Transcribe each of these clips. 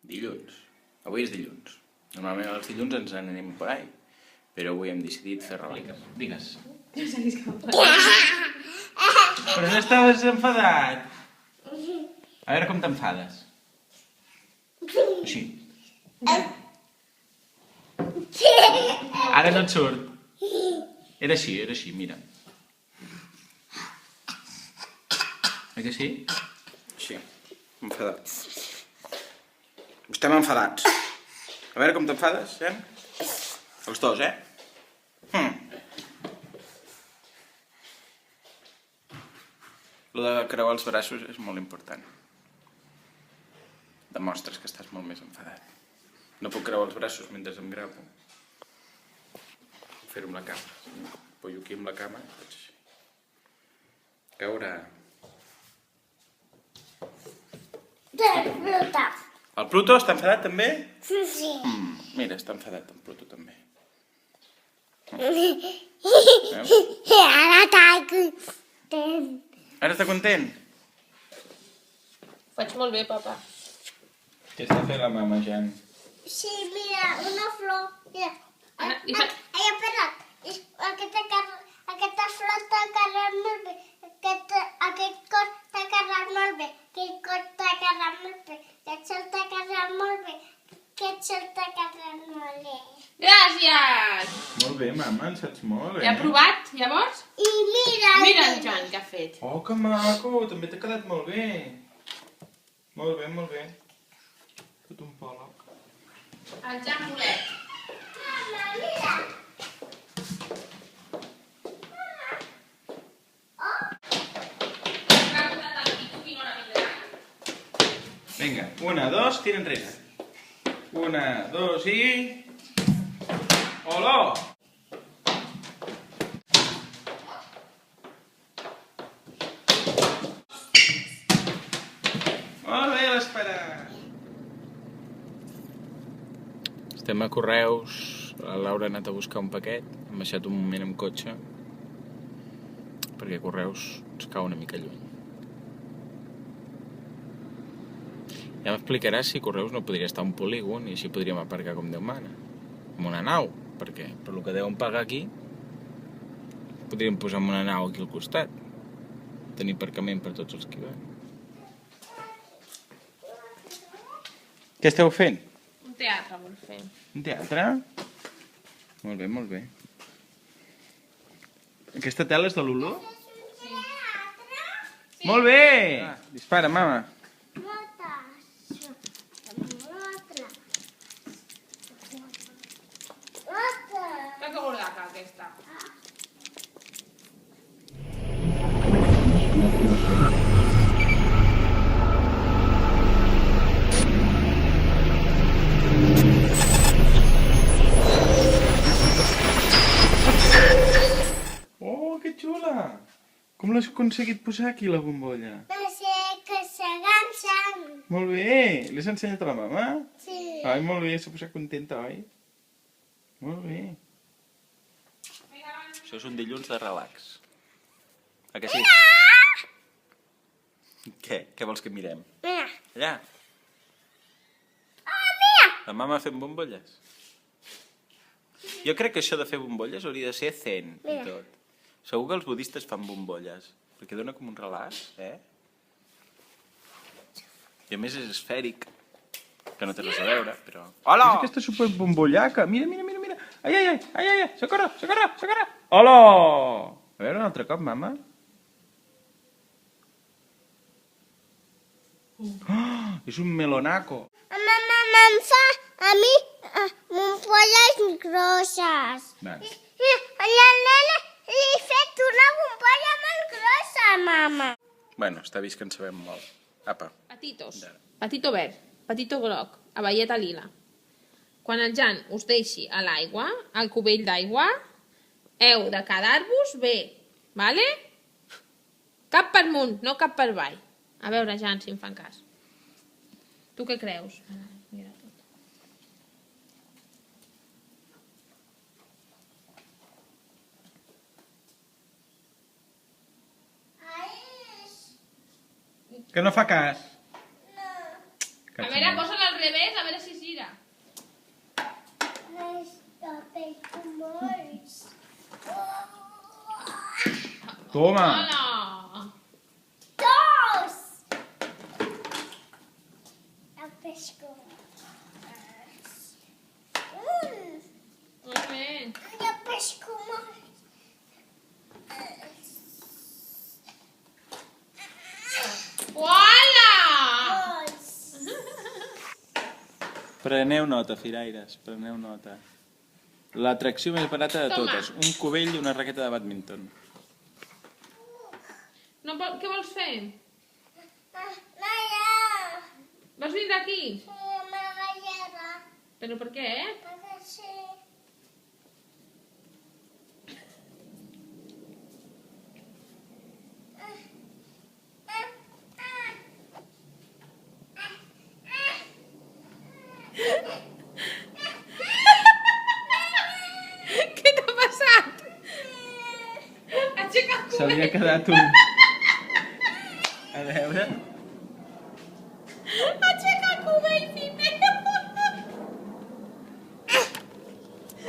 Dilluns. Avui és dilluns. Normalment els dilluns ens n'anem per ahí, però avui hem decidit fer relax. Digues. Però no estaves enfadat? A veure com t'enfades. Així. Ara no et surt. Era així, mira. Oi que sí? Sí, enfadats. Estem enfadats. A veure com t'enfades, Els dos, Lo de creuar els braços és molt important. Demostres que estàs molt més enfadat. No puc creuar els braços mentre em gravo. Fer-ho amb la cama. Apoyo aquí amb la cama i faig així. Caure. El Pluto està enfadat també? Sí. Mira, està enfadat el Pluto també. Ara està content. Ara està content? Faig molt bé, papa. Què està fent la mama, Jan? Sí, mira, una flor. Mira. Ai, espera't. Aquesta flor t'ha quedat molt bé. Aquest cos t'ha quedat molt bé. Aquest cos t'ha quedat molt bé. Aquest sol t'ha quedat molt bé. Aquest sol t'ha quedat molt bé. Gràcies! Molt bé, mama, en saps molt, Ja ha provat, llavors? I mira. Mira en Jan què ha fet. Oh, que maco! També t'ha quedat molt bé. Molt bé, molt bé. Tot un pòloc. El Jan bolet. Mama, mira. Vinga, 1, 2, tira enrere. 1, 2 i... Hola! Molt bé, l'esperat! Estem a Correus. La Laura ha anat a buscar un paquet. Hem baixat un moment amb cotxe. Perquè Correus ens cau una mica lluny. Ja m'explicaràs si Correus no podria estar un polígon i així podríem aparcar com Déu mana. Amb una nau, perquè per lo que deuen pagar aquí, podríem posar una nau aquí al costat. Tenir aparcament per tots els que hi van. Què esteu fent? Un teatre vol fer. Un teatre? Molt bé, molt bé. Aquesta tela és de l'olor? Sí. Molt bé! Dispara, mama. Que gordaca, aquesta. Oh, que xula! Com l'has aconseguit posar aquí, la bombolla? No sé que s'aganxen. Molt bé! L'has ensenyat a la mama? Sí. Ai, molt bé, s'ha posat contenta, oi? Molt bé. Això és un dilluns de relax. A que sí? Què vols que mirem? Mira. Allà? Mira. La mama fent bombolles? Jo crec que això de fer bombolles hauria de ser zen i tot. Segur que els budistes fan bombolles, perquè dona com un relax, I a més és esfèric, que no té res a veure, però... Hola! És aquesta superbombollaca. Mira. Ai, socorro. Hola! A veure, un altre cop, mama. Oh, és un melonaco. Mamà em fa a mi bombolles grosses. Vale. A la nena li he fet una bombolla molt grossa, mama. Bueno, està vist que en sabem molt. Apa. Patitos. Patito verd, patito groc, abelleta lila. Quan el Jan us deixi a l'aigua, al cubell d'aigua, heu de quedar-vos bé, vale? Cap per amunt, no cap per avall. A veure, Jan, si em fan cas. Tu què creus? Mira tot. Que no fa cas. No. A veure, posa-la al revés, a veure si gira. Esto pesa molt. Toma! Hola! Dos! El pesco. Molt bé. El pesco molt. Hola! Dos. Preneu nota, firaires, preneu nota. L'atracció més barata de Toma. totes. Un cubell i una raqueta de badminton. No, què vols fer? Maya. Vols vindre aquí? Una gallera. Però per què? Perquè sí. Què t'ha passat? Aixeca el Se li ha cubell. quedat un... A veure... Aixeca el cubell, primer.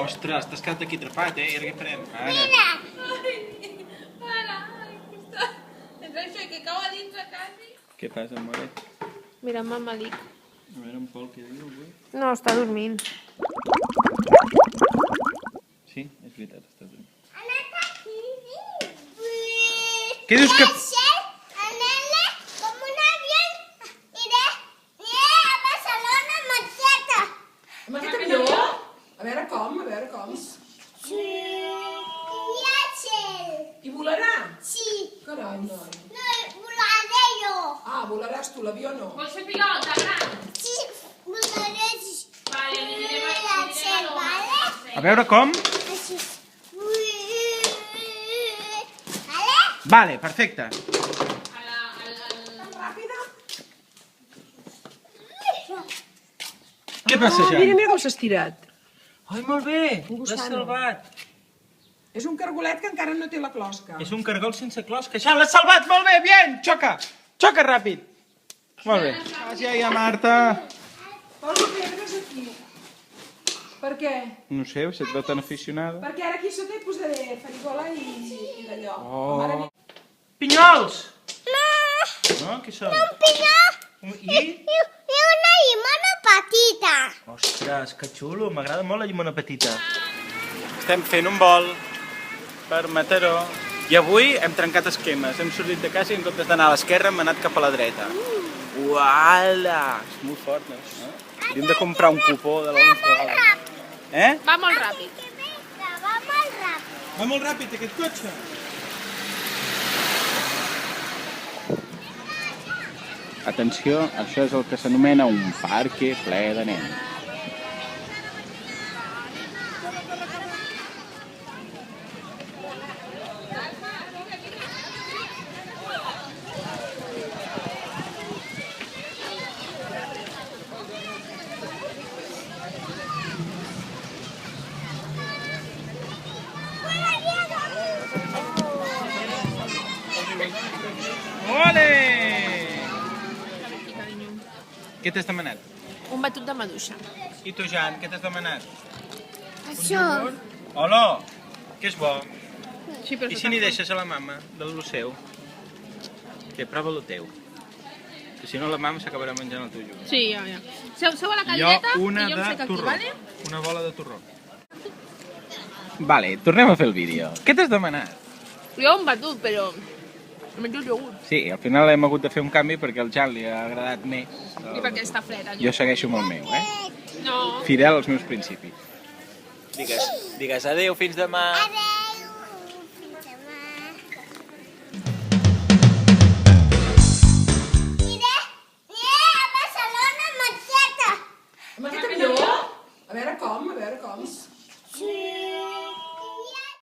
Ostres, t'has quedat aquí atrapat, I ara què farem? Ara. Mira. Hola, ai, entre això i que cau a dins a quasi. Què passa, amore? Mira, mamà Malik. A veure un Pol què diu avui. No, està dormint. Sí, és veritat, està dormint. Ha anat aquí. Què dius que... Anant-la com un avió. Aniré a Barcelona amb matxeta. Amb aquest avió? A veure com. Viatge. I volarà? Sí. Carai, noi. No, volaré jo. Ah, volaràs tu, l'avió no. Vols fer pilota, gran? Sí, volaré. Vale, Viatge, vale? A veure com? Així. Vale? Vale, perfecte. Tan ràpida? Què passa, Jan? Mira com s'ha estirat. Ai, molt bé, Un l'has gusano. salvat. És un cargolet que encara no té la closca. És un cargol sense closca. Jan, l'has salvat, molt bé, bien, xoca. Xoca ràpid. Molt bé. Gràcies, Marta. Posa pedres aquí. Per què? No sé, si et veu tan aficionada. Perquè ara aquí sota hi posaré farigola i d'allò. Oh. Mare meva. Pinyols! No, No, què són? un pinyó I? i una llimona petita. Ostres, que xulo, m'agrada molt la llimona petita. Estem fent un vol per Mataró i avui hem trencat esquemes. Hem sortit de casa i en comptes d'anar a l'esquerra hem anat cap a la dreta. Uala! És molt fort, no? Hauríem de comprar un cupó de l'11. Va molt ràpid. Que venga, va molt ràpid. Va molt ràpid aquest cotxe. Atenció, això és el que s'anomena un parque ple de nens. Ole! Aquí, carinyo. Què t'has demanat? Un batut de maduixa. I tu, Jan, què t'has demanat? Això. Hola! Que és bo. Sí, però I si n'hi deixes a la mama de lo seu? Que prova lo teu. Que si no la mama s'acabarà menjant el teu jugo. Sí, ja. Seu a la Jo caldereta una i jo em de sec aquí, torró. vale? Una bola de torró. Vale, tornem a fer el vídeo. Què t'has demanat? Jo un batut, però... em menjo el iogurt. Sí, al final hem hagut de fer un canvi perquè al Jan li ha agradat més. I perquè està fred, aquí. Jo segueixo amb el meu, No. Fidel als meus principis. Digues adéu, fins demà. Adéu.